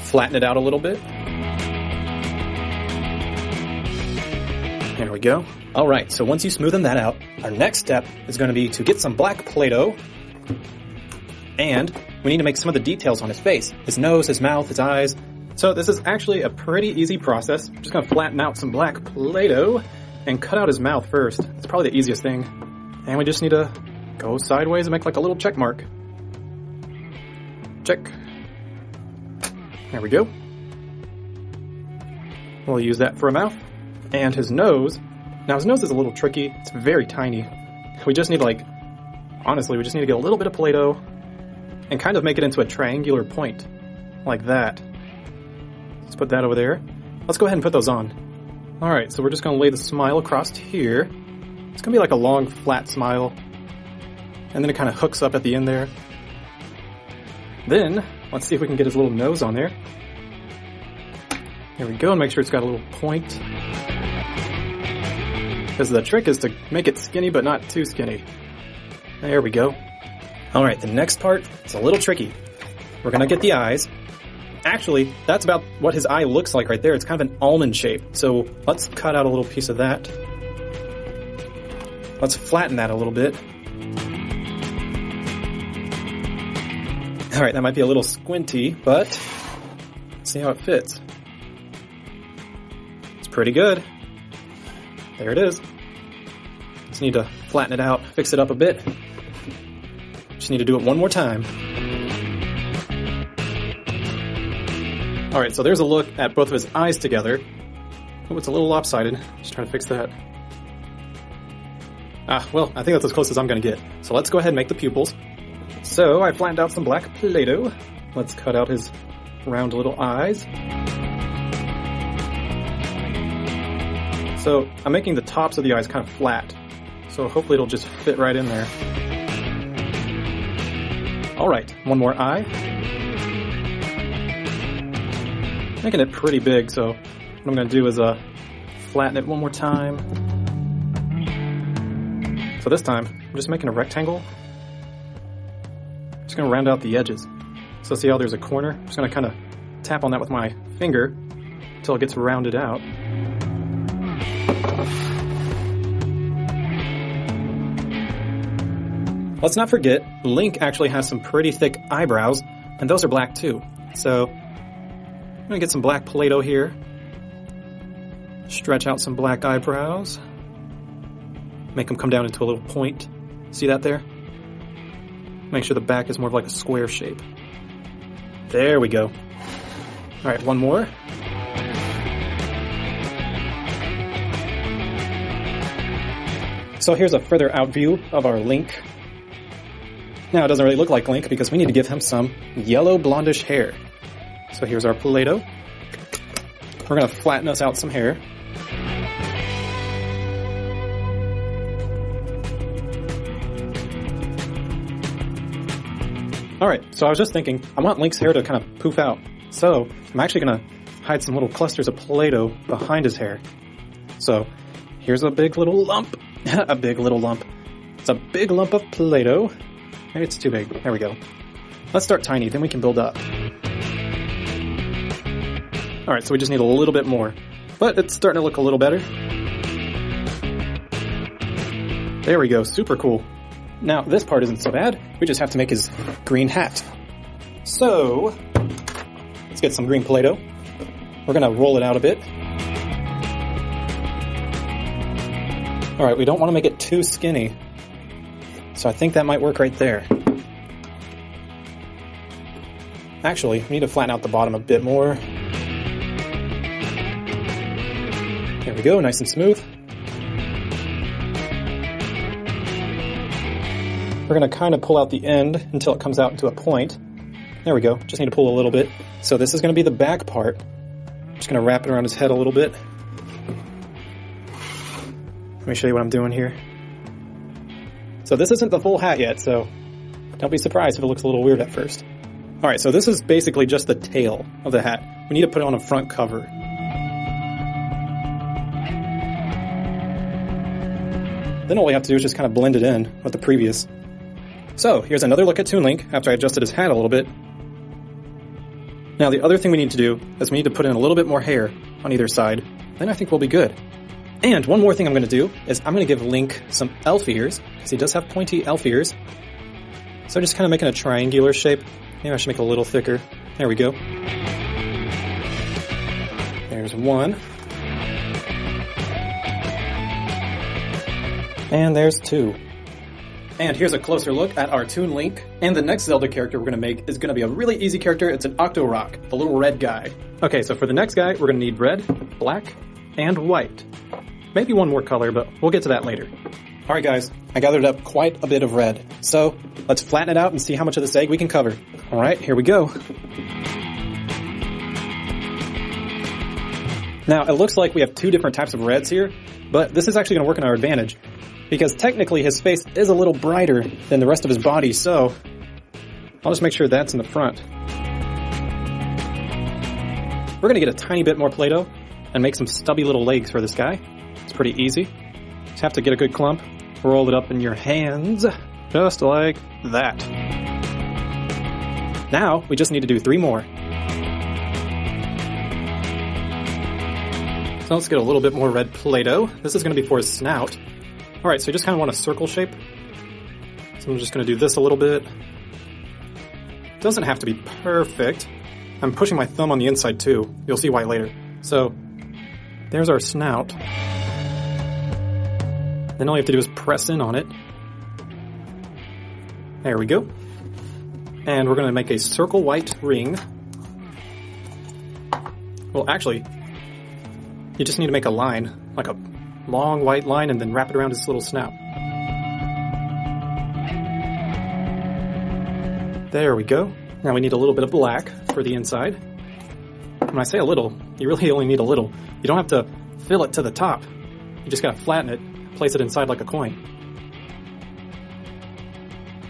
flatten it out a little bit. There we go. Alright, so once you smoothen that out, our next step is going to be to get some black Play-Doh. And we need to make some of the details on his face. His nose, his mouth, his eyes. So this is actually a pretty easy process. I'm just going to flatten out some black Play-Doh and cut out his mouth first. It's probably the easiest thing. And we just need to go sideways and make like a little check mark. Check. There we go. We'll use that for a mouth. And his nose. Now his nose is a little tricky. It's very tiny. We just need honestly, we just need to get a little bit of Play-Doh and kind of make it into a triangular point. Like that. Let's put that over there. Let's go ahead and put those on. Alright, so we're just going to lay the smile across here. It's going to be like a long, flat smile. And then it kind of hooks up at the end there. Then, let's see if we can get his little nose on there. There we go, and make sure it's got a little point. Because the trick is to make it skinny, but not too skinny. There we go. Alright, the next part is a little tricky. We're going to get the eyes. Actually, that's about what his eye looks like right there. It's kind of an almond shape. So let's cut out a little piece of that. Let's flatten that a little bit. Alright, that might be a little squinty, but let's see how it fits. It's pretty good. There it is. Just need to flatten it out, fix it up a bit. Just need to do it one more time. Alright, so there's a look at both of his eyes together. Oh, it's a little lopsided. Just trying to fix that. Well, I think that's as close as I'm going to get. So let's go ahead and make the pupils. So I flattened out some black Play-Doh. Let's cut out his round little eyes. So I'm making the tops of the eyes kind of flat. So hopefully it'll just fit right in there. Alright, one more eye. Making it pretty big, so what I'm going to do is flatten it one more time. So this time, I'm just making a rectangle. Just going to round out the edges. So see how there's a corner? I'm just going to kind of tap on that with my finger until it gets rounded out. Let's not forget, Link actually has some pretty thick eyebrows, and those are black too. So I'm going to get some black Play-Doh here. Stretch out some black eyebrows. Make them come down into a little point. See that there? Make sure the back is more of like a square shape. There we go. Alright, one more. So here's a further out view of our Link. Now it doesn't really look like Link because we need to give him some yellow blondish hair. So here's our Play-Doh. We're going to flatten us out some hair. Alright, so I was just thinking, I want Link's hair to kind of poof out. So I'm actually going to hide some little clusters of Play-Doh behind his hair. So here's a big little lump. A big little lump. It's a big lump of Play-Doh. Maybe it's too big. There we go. Let's start tiny, then we can build up. Alright, so we just need a little bit more. But it's starting to look a little better. There we go, super cool. Now, this part isn't so bad. We just have to make his green hat. So, let's get some green Play-Doh. We're going to roll it out a bit. Alright, we don't want to make it too skinny. So I think that might work right there. Actually, we need to flatten out the bottom a bit more. There we go, nice and smooth. We're going to kind of pull out the end until it comes out into a point. There we go, just need to pull a little bit. So this is going to be the back part. Just going to wrap it around his head a little bit. Let me show you what I'm doing here. So this isn't the full hat yet, so don't be surprised if it looks a little weird at first. Alright, so this is basically just the tail of the hat. We need to put it on a front cover. Then all we have to do is just kind of blend it in with the previous. So, here's another look at Toon Link after I adjusted his hat a little bit. Now the other thing we need to do is we need to put in a little bit more hair on either side. Then I think we'll be good. And one more thing I'm going to do is I'm going to give Link some elf ears, because he does have pointy elf ears. So just kind of making a triangular shape. Maybe I should make it a little thicker. There we go. There's one. And there's two. And here's a closer look at our Toon Link. And the next Zelda character we're going to make is going to be a really easy character. It's an Octorok, the little red guy. Okay, so for the next guy, we're going to need red, black, and white. Maybe one more color, but we'll get to that later. Alright guys, I gathered up quite a bit of red. So, let's flatten it out and see how much of this egg we can cover. Alright, here we go. Now, it looks like we have two different types of reds here, but this is actually going to work in our advantage. Because technically his face is a little brighter than the rest of his body, so I'll just make sure that's in the front. We're going to get a tiny bit more Play-Doh and make some stubby little legs for this guy. It's pretty easy. Just have to get a good clump, roll it up in your hands, just like that. Now, we just need to do 3 more. So let's get a little bit more red Play-Doh. This is going to be for his snout. Alright, so you just kind of want a circle shape. So I'm just going to do this a little bit. It doesn't have to be perfect. I'm pushing my thumb on the inside too. You'll see why later. So, there's our snout. Then all you have to do is press in on it. There we go. And we're going to make a circle white ring. Well, actually, you just need to make a line, like a long white line, and then wrap it around his little snout. There we go. Now we need a little bit of black for the inside. When I say a little, you really only need a little. You don't have to fill it to the top. You just gotta flatten it, place it inside like a coin.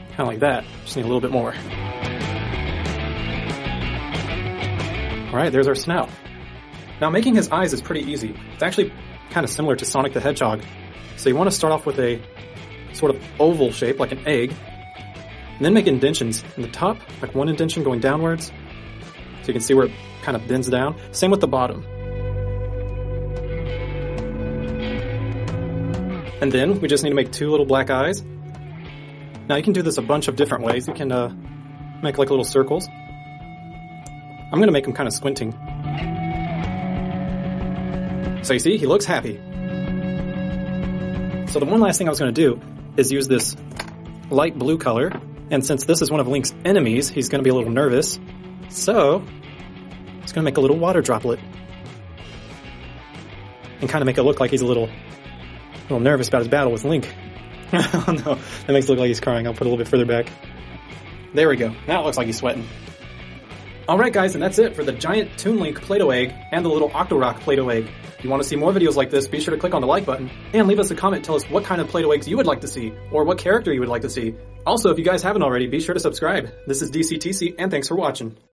Kind of like that. Just need a little bit more. Alright, there's our snout. Now making his eyes is pretty easy. It's actually kind of similar to Sonic the Hedgehog. So you want to start off with a sort of oval shape, like an egg, and then make indentions in the top, like one indentation going downwards, so you can see where it kind of bends down. Same with the bottom. And then we just need to make 2 little black eyes. Now you can do this a bunch of different ways. You can make like little circles. I'm going to make them kind of squinting. So you see, he looks happy. So the one last thing I was going to do is use this light blue color. And since this is one of Link's enemies, he's going to be a little nervous. So, he's going to make a little water droplet. And kind of make it look like he's a little nervous about his battle with Link. Oh no, that makes it look like he's crying. I'll put it a little bit further back. There we go. Now it looks like he's sweating. Alright guys, and that's it for the giant Toon Link Play-Doh egg and the little Octorok Play-Doh egg. If you want to see more videos like this, be sure to click on the like button and leave us a comment. Tell us what kind of Play-Doh eggs you would like to see, or what character you would like to see. Also, if you guys haven't already, be sure to subscribe. This is DCTC, and thanks for watching.